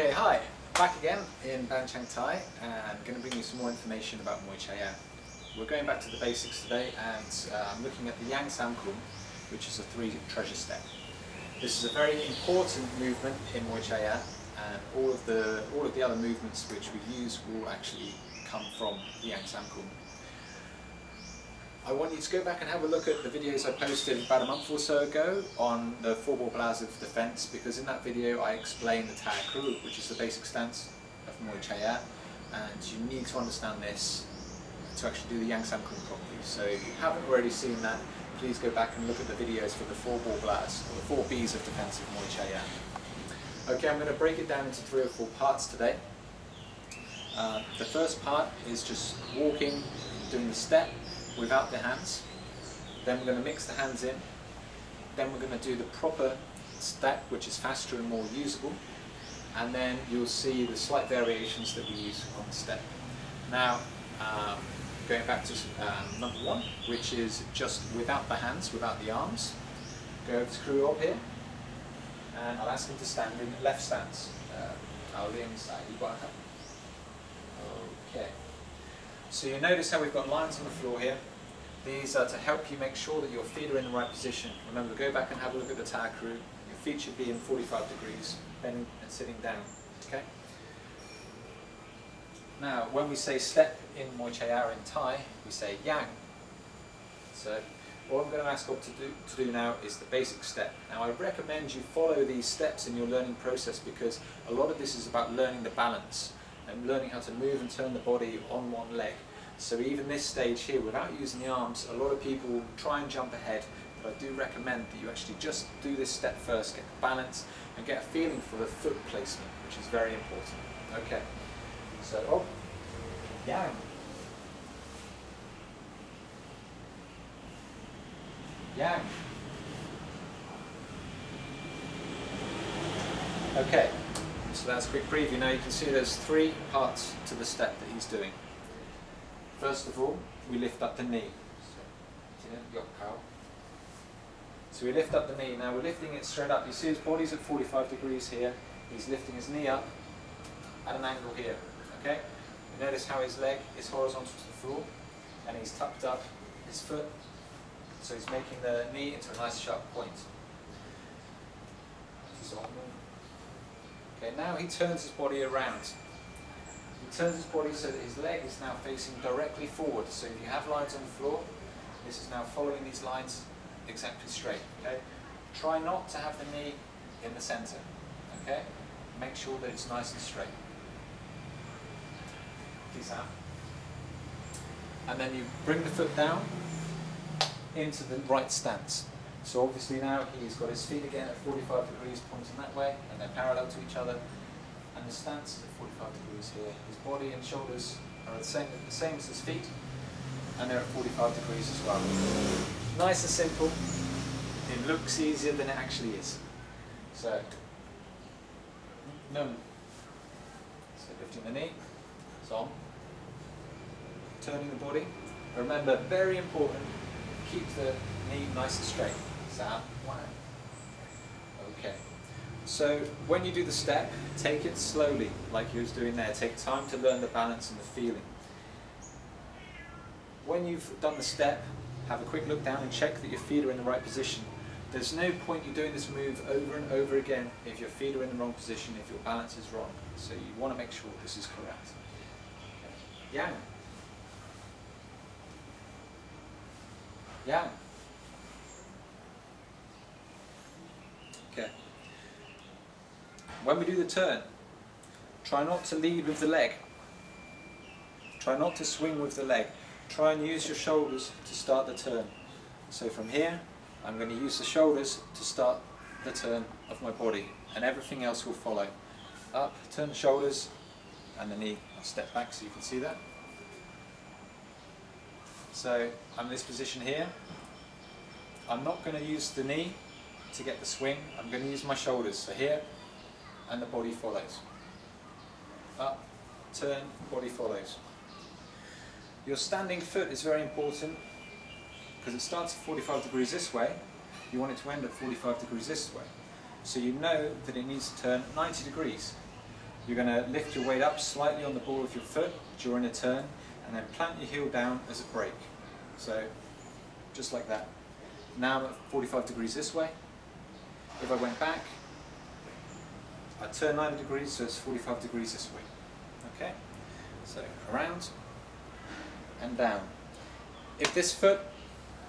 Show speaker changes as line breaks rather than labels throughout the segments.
Okay, hi, back again in Baan Chang Thai, and I'm going to bring you some more information about Muay Chaiya. We're going back to the basics today, and I'm looking at the Yang Sam Khum, which is a 3 treasure step. This is a very important movement in Muay Chaiya, and all of the other movements which we use will actually come from the Yang Sam Khum. I want you to go back and have a look at the videos I posted about a month or so ago on the 4-ball blouse of defense, because in that video I explained the Thai crew, which is the basic stance of Muay Chaiya, and you need to understand this to actually do the Yang Sam Khum properly. So if you haven't already seen that, please go back and look at the videos for the 4-ball blouse, or the 4 B's of defensive Muay Chaiya. Okay, I'm going to break it down into 3 or 4 parts today. The first part is just walking, doing the step without the hands. Then we're going to mix the hands in. Then we're going to do the proper step, which is faster and more usable. And then you'll see the slight variations that we use on the step. Now, going back to number 1, which is just without the hands, without the arms. Go over to crew up here, and I'll ask him to stand in left stance. I'll lean side. Okay. So you notice how we've got lines on the floor here. These are to help you make sure that your feet are in the right position. Remember, go back and have a look at the Thai crew. Your feet should be in 45 degrees, bending and sitting down. Okay. Now, when we say step in Muay Chaiya in Thai, we say yang. So, what I'm going to ask Bob to do now is the basic step. Now, I recommend you follow these steps in your learning process, because a lot of this is about learning the balance and learning how to move and turn the body on one leg. So even this stage here, without using the arms, a lot of people try and jump ahead, but I do recommend that you actually just do this step first, get the balance, and get a feeling for the foot placement, which is very important. Okay, so yang. Yang. Okay. So that's a quick preview. Now you can see there's 3 parts to the step that he's doing. First of all, we lift up the knee. So we lift up the knee. Now we're lifting it straight up. You see his body's at 45 degrees here. He's lifting his knee up at an angle here. Okay? You notice how his leg is horizontal to the floor, and he's tucked up his foot. So he's making the knee into a nice sharp point. Okay, now he turns his body around. He turns his body so that his leg is now facing directly forward. So if you have lines on the floor, this is now following these lines exactly straight. Okay? Try not to have the knee in the center. Okay? Make sure that it's nice and straight. Peace out. And then you bring the foot down into the right stance. So obviously now he's got his feet again at 45 degrees pointing that way, and they're parallel to each other, and the stance is at 45 degrees here. His body and shoulders are the same as his feet, and they're at 45 degrees as well. Nice and simple. It looks easier than it actually is. So, num. So lifting the knee, som. Turning the body. Remember, very important, keep the knee nice and straight. Okay, so when you do the step, take it slowly, like you was doing there. Take time to learn the balance and the feeling. When you've done the step, have a quick look down and check that your feet are in the right position. There's no point you doing this move over and over again if your feet are in the wrong position, if your balance is wrong. So you want to make sure this is correct. Okay. Yang. Yang. Okay. When we do the turn, try not to lead with the leg. Try not to swing with the leg. Try and use your shoulders to start the turn. So from here, I'm going to use the shoulders to start the turn of my body, and everything else will follow. Up, turn the shoulders, and the knee. I'll step back so you can see that. So I'm in this position here. I'm not going to use the knee to get the swing. I'm going to use my shoulders. So here, and the body follows. Up, turn, body follows. Your standing foot is very important, because it starts at 45 degrees this way. You want it to end at 45 degrees this way. So you know that it needs to turn 90 degrees. You're going to lift your weight up slightly on the ball of your foot during a turn, and then plant your heel down as a break. So, just like that. Now I'm at 45 degrees this way. If I went back, I'd turn 90 degrees, so it's 45 degrees this way. Okay? So, around and down. If this foot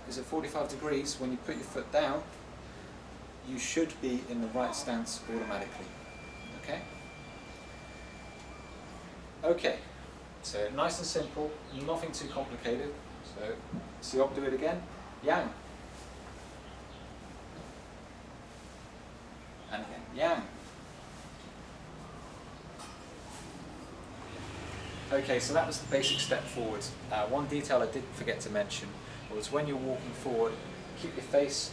is at 45 degrees, when you put your foot down, you should be in the right stance automatically. Okay? Okay, so nice and simple, nothing too complicated. So, see, I'll do it again. Yang. And again, yang. Okay, so that was the basic step forward. One detail I did forget to mention was when you're walking forward, keep your face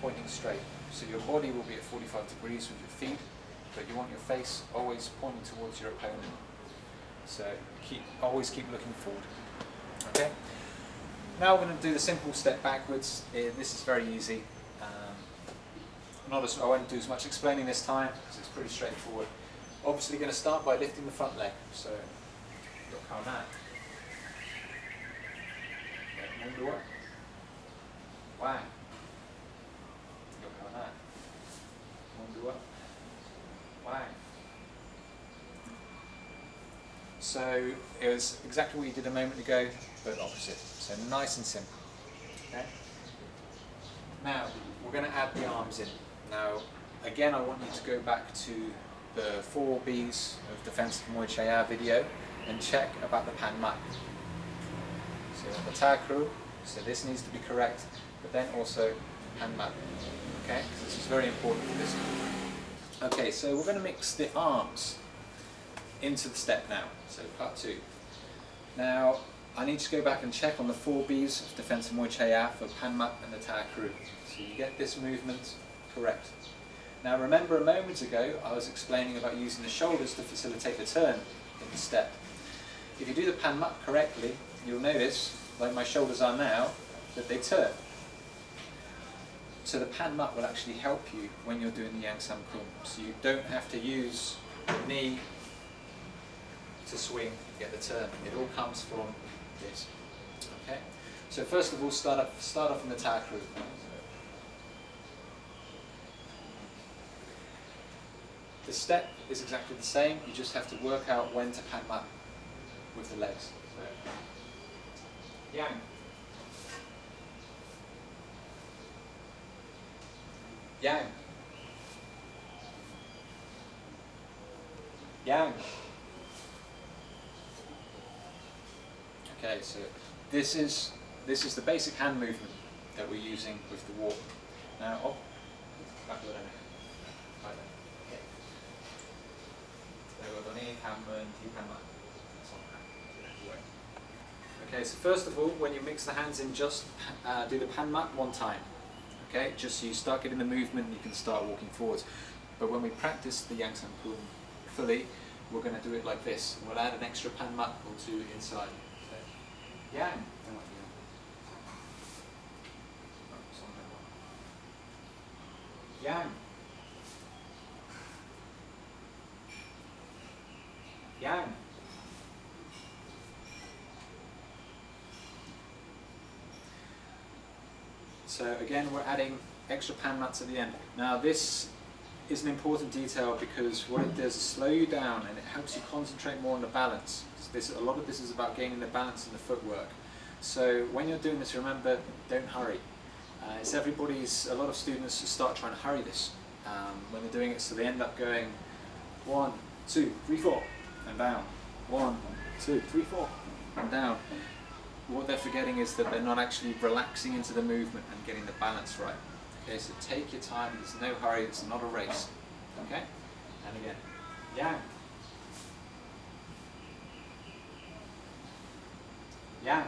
pointing straight. So your body will be at 45 degrees with your feet, but you want your face always pointing towards your opponent. So always keep looking forward. Okay. Now we're going to do the simple step backwards. This is very easy. I won't do as much explaining this time because it's pretty straightforward. Obviously, going to start by lifting the front leg. So, look that. Mundur. Wang. Look that. Mundur. Wang. So it was exactly what you did a moment ago, but opposite. So nice and simple. Okay. Now we're going to add the arms in. Now again, I want you to go back to the 4 B's of defensive Muay Chaiya video and check about the pan mat. So the tag crew. So this needs to be correct, but then also pan mat. Okay, because this is very important for this. Okay, so we're going to mix the arms into the step now. So part 2. Now I need to go back and check on the 4 B's of defensive Muay Chaiya for pan mat and the tag crew. So you get this movement correct. Now remember a moment ago I was explaining about using the shoulders to facilitate the turn in the step. If you do the pan mat correctly, you'll notice, like my shoulders are now, that they turn. So the pan mat will actually help you when you're doing the Yang Sam Khum. So you don't have to use the knee to swing to get the turn. It all comes from this. Okay. So first of all, start off in the tag crew. The step is exactly the same. You just have to work out when to pan mat with the legs. So, yang. Yang. Yang. Okay, so this is the basic hand movement that we're using with the walk. Now, backward and right there. Okay, so first of all, when you mix the hands in, just do the pan mat 1 time. Okay, just so you start getting the movement and you can start walking forwards. But when we practice the Yang Sam Khum fully, we're going to do it like this. We'll add an extra pan mat or 2 inside. So, yang. Yang. Yang. So again, we're adding extra pan mats at the end. Now this is an important detail because what it does is slow you down and it helps you concentrate more on the balance. A lot of this is about gaining the balance in the footwork. So when you're doing this, remember, don't hurry. A lot of students start trying to hurry this when they're doing it, so they end up going 1, 2, 3, 4 and down. 1, 2, 3, 4 and down. What they're forgetting is that they're not actually relaxing into the movement and getting the balance right. Okay, so take your time, there's no hurry, it's not a race. Okay? And again, yang. Yang.